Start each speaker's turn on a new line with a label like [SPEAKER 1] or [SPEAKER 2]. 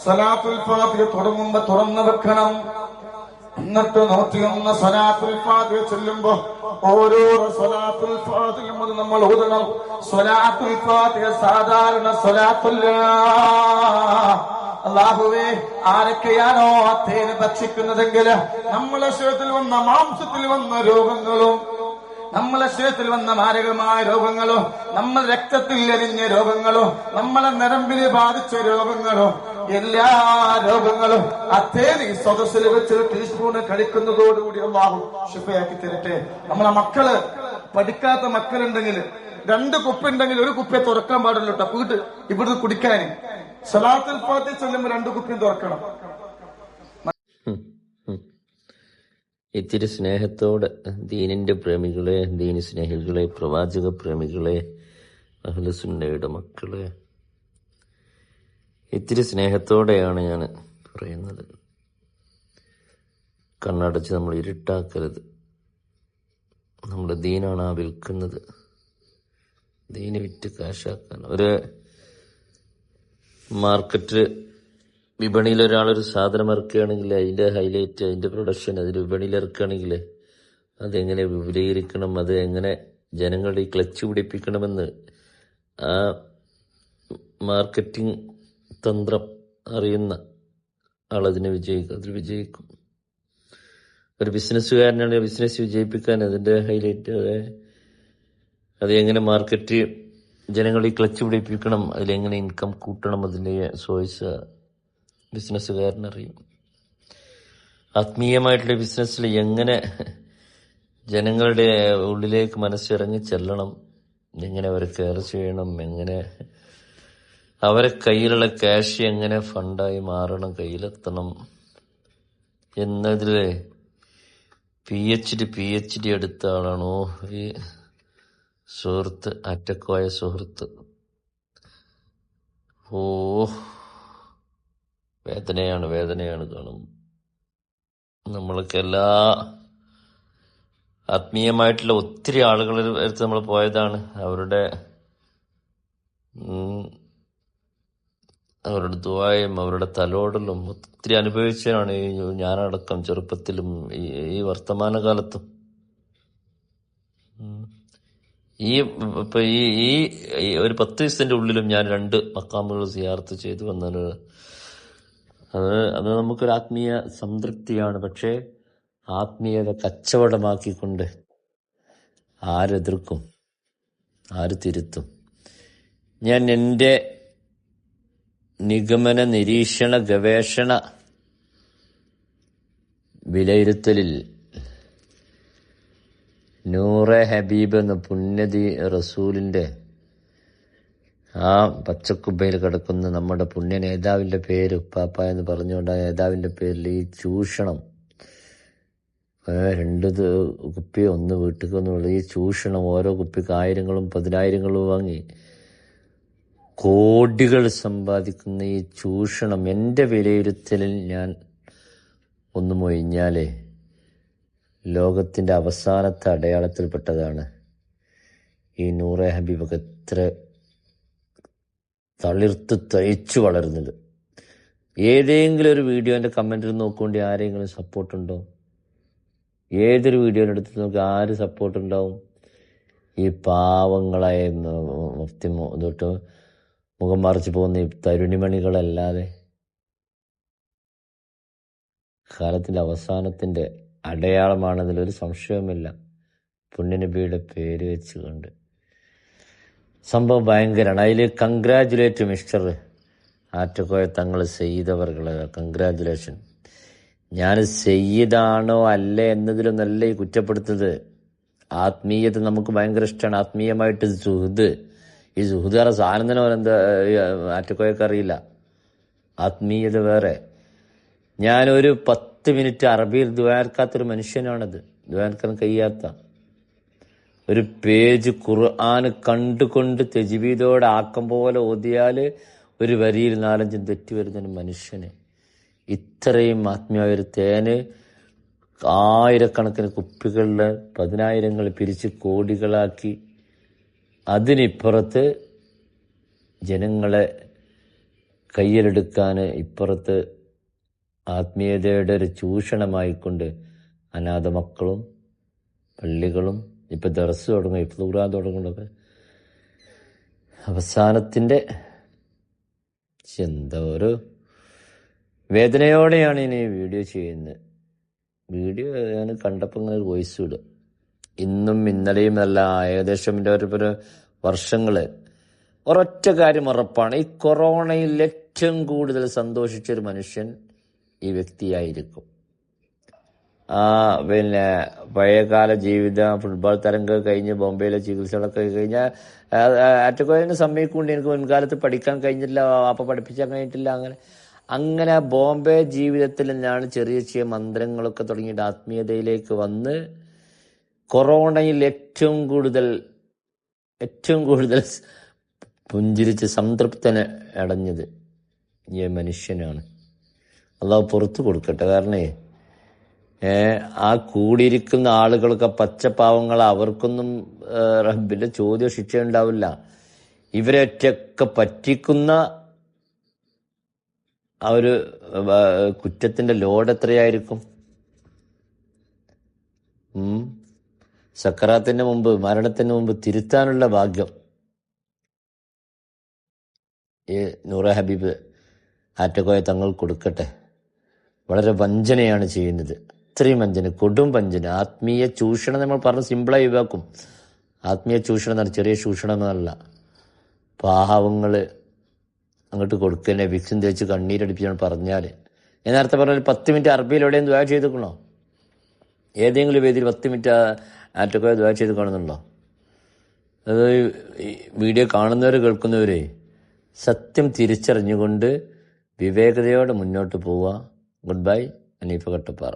[SPEAKER 1] സ്വലാത്തുൽ ഫാത്തിഹ തുടങ്ങുമ്പോ തുറന്നു വെക്കണം. എന്നിട്ട് 101 സ്വലാത്തുൽ ഫാത്തിഹ ചൊല്ലുമ്പോ ഓരോരോ സ്വലാത്തുൽ ഫാത്തിഹയും അത് നമ്മൾ ഓതണം. സ്വലാത്തുൽ ഫാത്തിഹ സാധാരണ സ്വലാത്തുല്ല. അല്ലാഹുവേ, ആരൊക്കെയാണോ തേന് ഭക്ഷിക്കുന്നതെങ്കിൽ നമ്മളെ ശരീരത്തിൽ വന്ന മാംസത്തിൽ വന്ന രോഗങ്ങളും, നമ്മളെ ശരീരത്തിൽ വന്ന മാരകമായ രോഗങ്ങളോ, നമ്മൾ രക്തത്തിൽ എരിഞ്ഞ രോഗങ്ങളോ, നമ്മളെ നരമ്പിനെ ബാധിച്ച രോഗങ്ങളോ, എല്ലാ രോഗങ്ങളും തേൻ ഈ സദസ്സിൽ വെച്ച് ടീസ്പൂണ് കഴിക്കുന്നതോടുകൂടി അല്ലാഹു ശിഫയാക്കി തരട്ടെ. നമ്മളെ മക്കള്, പഠിക്കാത്ത മക്കളുണ്ടെങ്കിൽ 2 കുപ്പി ഉണ്ടെങ്കിൽ 1 കുപ്പിയെ തുറക്കാൻ പാടില്ല കേട്ടോ. വീട്ട് ഇവിടുന്ന് കുടിക്കാൻ സ്വലാത്തുൽ ഫാത്തിഹ ചൊല്ലുമ്പോൾ 2 കുപ്പിയും തുറക്കണം.
[SPEAKER 2] ഇത്തിരി സ്നേഹത്തോടെ ദീനിന്റെ പ്രേമികളെ, ദീനി സ്നേഹികളെ, പ്രവാചക പ്രേമികളെ, അഹ്ലുസുന്നയുടെ മക്കളെ, ഇത്തിരി സ്നേഹത്തോടെയാണ് ഞാൻ പറയുന്നത്. കണ്ണടച്ച് നമ്മൾ ഇരുട്ടാക്കരുത്. നമ്മുടെ ദീനാണ് ആ വിൽക്കുന്നത്. ദീന് വിറ്റ് കാശാക്കാൻ. ഒരു മാർക്കറ്റ് വിപണിയിൽ ഒരാളൊരു സാധനം ഇറക്കുകയാണെങ്കിൽ അതിൻ്റെ ഹൈലൈറ്റ്, അതിൻ്റെ പ്രൊഡക്ഷൻ അതിൽ വിപണിയിൽ ഇറക്കുകയാണെങ്കിൽ അതെങ്ങനെ വിപുലീകരിക്കണം, അത് എങ്ങനെ ജനങ്ങളുടെ ഈ ക്ലച്ച് പിടിപ്പിക്കണമെന്ന് ആ മാർക്കറ്റിംഗ് തന്ത്രം അറിയുന്ന ആളതിന് അതിൽ വിജയിക്കും. ഒരു ബിസിനസ്സുകാരനാണ് ബിസിനസ് വിജയിപ്പിക്കാൻ അതിൻ്റെ ഹൈലൈറ്റ്, അത് എങ്ങനെ മാർക്കറ്റ് ജനങ്ങളെ ക്ലച്ച് പിടിപ്പിക്കണം, അതിലെങ്ങനെ ഇൻകം കൂട്ടണം, അതിൻ്റെ സോഴ്സ് ബിസിനസ്സുകാരനറിയും. ആത്മീയമായിട്ടുള്ള ബിസിനസ്സിൽ എങ്ങനെ ജനങ്ങളുടെ ഉള്ളിലേക്ക് മനസ്സിറങ്ങി ചെല്ലണം, എങ്ങനെ അവരെ കെയർ ചെയ്യണം, എങ്ങനെ അവരെ കയ്യിലുള്ള ക്യാഷ് എങ്ങനെ ഫണ്ടായി മാറണം, കയ്യിലെത്തണം എന്നതിൽ PhD എടുത്ത ആളാണോ ഈ സുഹൃത്ത്, അറ്റക്കോയ സുഹൃത്ത്. വേദനയാണ് കാണും. നമ്മൾക്ക് എല്ലാ ആത്മീയമായിട്ടുള്ള ഒത്തിരി ആളുകളുടെ അടുത്ത് നമ്മൾ പോയതാണ്. അവരുടെ ദുആയും അവരുടെ തലോടലും ഒത്തിരി അനുഭവിച്ചതാണ് ഞാനടക്കം, ചെറുപ്പത്തിലും ഈ വർത്തമാനകാലത്തും. ഇപ്പൊ ഈ ഒരു 10 ദിവസത്തിന്റെ ഉള്ളിലും ഞാൻ 2 മക്കാമുകൾ സിയാറത്ത് ചെയ്തു വന്നത്. അത് നമുക്കൊരു ആത്മീയ സംതൃപ്തിയാണ്. പക്ഷേ ആത്മീയത കച്ചവടമാക്കിക്കൊണ്ട് ആരെതിർക്കും, ആര് തിരുത്തും? ഞാൻ എൻ്റെ നിഗമന, നിരീക്ഷണ, ഗവേഷണ വിലയിരുത്തലിൽ നൂറെ ഹബീബ് എന്ന പുണ്യതി റസൂലിന്റെ ആ പച്ചക്കുബയിൽ കിടക്കുന്ന നമ്മുടെ പുണ്യ നേതാവിന്റെ പേര് ഉപ്പാപ്പ എന്ന് പറഞ്ഞുകൊണ്ട് ആ നേതാവിന്റെ പേരിൽ ഈ ചൂഷണം, 2 കുപ്പി 1 വീട്ടിൽ ഒന്നുള്ള ഈ ചൂഷണം, ഓരോ കുപ്പിക്ക് 1000-ങ്ങളും 10,000-ങ്ങളും വാങ്ങി കോടികൾ സമ്പാദിക്കുന്ന ഈ ചൂഷണം എൻ്റെ വിലയിരുത്തലിൽ ഞാൻ ഒന്ന് മൊഴിഞ്ഞാലേ ലോകത്തിന്റെ അവസാനത്തെ അടയാളത്തിൽപ്പെട്ടതാണ് ഈ നൂറെ ഹബീബൊക്കെ എത്ര തളിർത്ത് തയ്ച്ചു വളരുന്നത്. ഏതെങ്കിലും ഒരു വീഡിയോന്റെ കമന്റിൽ നോക്കുകൊണ്ട് ആരെങ്കിലും സപ്പോർട്ടുണ്ടോ? ഏതൊരു വീഡിയോയുടെ അടുത്ത് നോക്കി ആര് സപ്പോർട്ടുണ്ടാവും? ഈ പാവങ്ങളായ മുഫ്തി തൊട്ട് മുഖം മറിച്ച് പോകുന്ന ഈ തരുണിമണികളല്ലാതെ. കാലത്തിന്റെ അവസാനത്തിന്റെ അടയാളമാണെന്നതിലൊരു സംശയവുമില്ല. പുണ്യനബിയുടെ പേര് വെച്ചുകൊണ്ട് സംഭവം ഭയങ്കരമാണ്. അതിൽ കൺഗ്രാജുലേറ്റ് മിസ്റ്റർ ആറ്റക്കോയ തങ്ങൾ സെയ്തവർകളെ കൺഗ്രാജുലേഷൻ. ഞാൻ സെയ്യദാണോ അല്ലേ എന്നതിലൊന്നല്ല ഈ കുറ്റപ്പെടുത്തുന്നത്. ആത്മീയത നമുക്ക് ഭയങ്കര ഇഷ്ടമാണ്. ആത്മീയമായിട്ട് സുഹൃദ്, ഈ സുഹൃദ് പറഞ്ഞ സാധനം തന്നെ എന്താ ആറ്റക്കോയൊക്കെ അറിയില്ല. ആത്മീയത വേറെ. ഞാനൊരു 10 മിനിറ്റ് അറബിയിൽ ദ്വാരക്കാത്തൊരു മനുഷ്യനാണത്. ദ്വാരക്കാൻ കഴിയാത്ത ഒരു പേജ് ഖുർആൻ കണ്ടുകൊണ്ട് തെജ്വീദോടെ ആക്കം പോലെ ഓതിയാൽ ഒരു വരിയിൽ 4-5 തെറ്റി വരുന്നൊരു മനുഷ്യന് ഇത്രയും ആത്മീയ ഒരു തേന് ആയിരക്കണക്കിന് കുപ്പികളിൽ 10,000-ങ്ങൾ പിരിച്ച് കോടികളാക്കി അതിനിപ്പുറത്ത് ജനങ്ങളെ കയ്യിലെടുക്കാൻ ഇപ്പുറത്ത് ആത്മീയതയുടെ ഒരു ചൂഷണമായിക്കൊണ്ട് അനാഥ മക്കളും പള്ളികളും ഇപ്പം ദർസ് തുടങ്ങും, ഇപ്പം ഖുർആൻ തുടങ്ങുന്നതൊക്കെ അവസാനത്തിൻ്റെ എന്താ ഒരു വേദനയോടെയാണ് ഇനി വീഡിയോ ചെയ്യുന്നത്. വീഡിയോ ഞാൻ കണ്ടപ്പോൾ ഇങ്ങനെ ഒരു വോയിസ് ഇടും. ഇന്നും ഇന്നലെയും അല്ല, ഏകദേശം ഒരു വർഷങ്ങൾ. ഒരൊറ്റ കാര്യം ഉറപ്പാണ്, ഈ കൊറോണയിൽ ഏറ്റവും കൂടുതൽ സന്തോഷിച്ചൊരു മനുഷ്യൻ ഈ വ്യക്തിയായിരിക്കും. പഴയകാല ജീവിതം, ഫുട്ബോൾ തരംഗം കഴിഞ്ഞ് ബോംബെയിലെ ചികിത്സകളൊക്കെ കഴിഞ്ഞാൽ ആറ്റക്കോയന് സമ്മതിക്കൊണ്ട് എനിക്ക് മുൻകാലത്ത് പഠിക്കാൻ കഴിഞ്ഞില്ല, അപ്പം പഠിപ്പിക്കാൻ കഴിഞ്ഞിട്ടില്ല. അങ്ങനെ ബോംബെ ജീവിതത്തിൽ നിന്നാണ് ചെറിയ ചെറിയ മന്ത്രങ്ങളൊക്കെ തുടങ്ങിയിട്ട് ആത്മീയതയിലേക്ക് വന്ന് കൊറോണയിൽ ഏറ്റവും കൂടുതൽ പുഞ്ചിരിച്ച് സംതൃപ്തനെ അടഞ്ഞത് ഈ മനുഷ്യനാണ്. അള്ളാഹു പുറത്തു കൊടുക്കട്ടെ. കാരണം ആ കൂടിയിരിക്കുന്ന ആളുകളൊക്കെ പച്ചപ്പാവങ്ങൾ, അവർക്കൊന്നും റബ്ബിന്റെ ചോദ്യം ശിക്ഷ ഉണ്ടാവില്ല. ഇവരെയൊക്കെ പറ്റിക്കുന്ന ആ ഒരു കുറ്റത്തിന്റെ ലോഡ് എത്രയായിരിക്കും? സക്കറാത്തിന് മുമ്പ്, മരണത്തിന് മുമ്പ് തിരുത്താനുള്ള ഭാഗ്യം ഈ നൂറ ഹബീബ് ആറ്റക്കോയ തങ്ങൾ കൊടുക്കട്ടെ. വളരെ വഞ്ചനയാണ് ചെയ്യുന്നത്, ഇത്രയും വഞ്ചന, കൊടും വഞ്ചന. ആത്മീയ ചൂഷണം നമ്മൾ പറഞ്ഞ് സിമ്പിളായി ഒഴിവാക്കും. ആത്മീയ ചൂഷണം എന്നാണ്, ചെറിയ ചൂഷണം എന്നല്ല. പാവങ്ങൾ അങ്ങോട്ട് കൊടുക്കന്നെ, വിക്സും തേച്ച് കണ്ണീരടിപ്പിച്ചാണ് പറഞ്ഞാൽ. ഞാൻ നേരത്തെ പറഞ്ഞ 10 മിനിറ്റ് അറബിയിൽ എവിടെയും ദുആ ചെയ്തിക്കണോ? ഏതെങ്കിലും വേദിയിൽ 10 മിനിറ്റ് ആറ്റക്കോയ ദുആ ചെയ്ത് കാണുന്നുണ്ടോ? അത് വീഡിയോ കാണുന്നവർ കേൾക്കുന്നവരെ സത്യം തിരിച്ചറിഞ്ഞുകൊണ്ട് വിവേകതയോടെ മുന്നോട്ട് പോവുക. Good bye. അനീഫ കട്ടപ്പാറ.